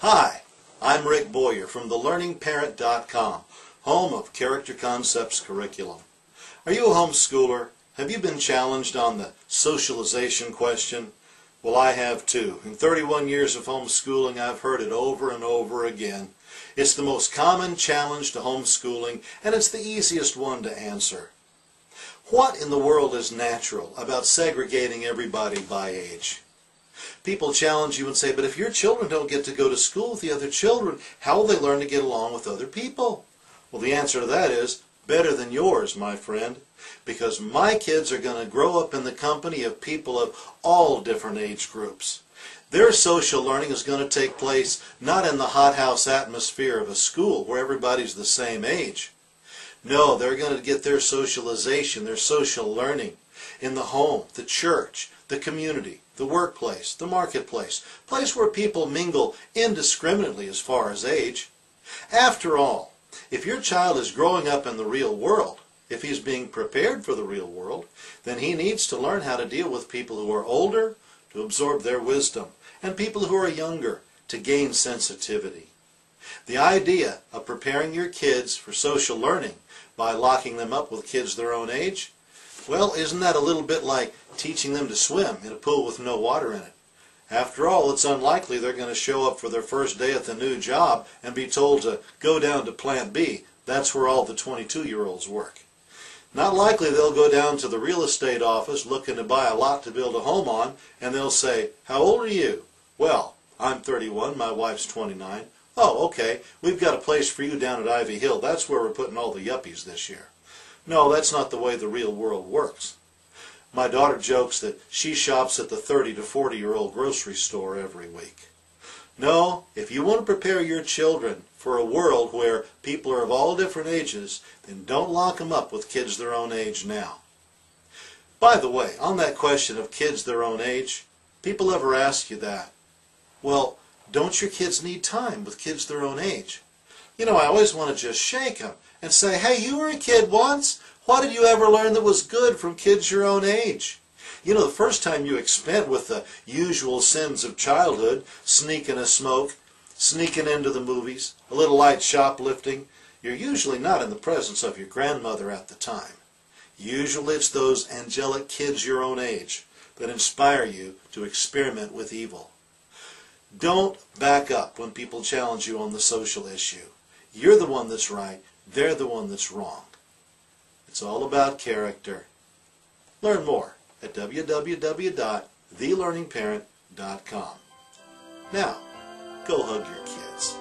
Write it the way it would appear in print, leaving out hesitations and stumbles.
Hi, I'm Rick Boyer from thelearningparent.com, home of Character Concepts Curriculum. Are you a homeschooler? Have you been challenged on the socialization question? Well, I have too. In 31 years of homeschooling, I've heard it over and over again. It's the most common challenge to homeschooling, and it's the easiest one to answer. What in the world is natural about segregating everybody by age? People challenge you and say, but if your children don't get to go to school with the other children, how will they learn to get along with other people? Well, the answer to that is better than yours, my friend, because my kids are going to grow up in the company of people of all different age groups. Their social learning is going to take place not in the hothouse atmosphere of a school where everybody's the same age. No, they're going to get their socialization, their social learning in the home, the church, the community, the workplace, the marketplace, place where people mingle indiscriminately as far as age. After all, if your child is growing up in the real world, if he's being prepared for the real world, then he needs to learn how to deal with people who are older, to absorb their wisdom, and people who are younger, to gain sensitivity. The idea of preparing your kids for social learning by locking them up with kids their own age, well, isn't that a little bit like teaching them to swim in a pool with no water in it? After all, it's unlikely they're going to show up for their first day at the new job and be told to go down to Plant B. That's where all the 22-year-olds work. Not likely they'll go down to the real estate office looking to buy a lot to build a home on, and they'll say, "How old are you?" "Well, I'm 31, my wife's 29. "Oh, okay, we've got a place for you down at Ivy Hill. That's where we're putting all the yuppies this year." No, that's not the way the real world works. My daughter jokes that she shops at the 30 to 40-year-old grocery store every week. No, if you want to prepare your children for a world where people are of all different ages, then don't lock them up with kids their own age now. By the way, on that question of kids their own age, people ever ask you that? Well, don't your kids need time with kids their own age? You know, I always want to just shake them and say, hey, you were a kid once. What did you ever learn that was good from kids your own age? You know, the first time you experience with the usual sins of childhood, sneaking a smoke, sneaking into the movies, a little light shoplifting, you're usually not in the presence of your grandmother at the time. Usually it's those angelic kids your own age that inspire you to experiment with evil. Don't back up when people challenge you on the social issue. You're the one that's right, they're the one that's wrong. It's all about character. Learn more at www.thelearningparent.com. Now, go hug your kids.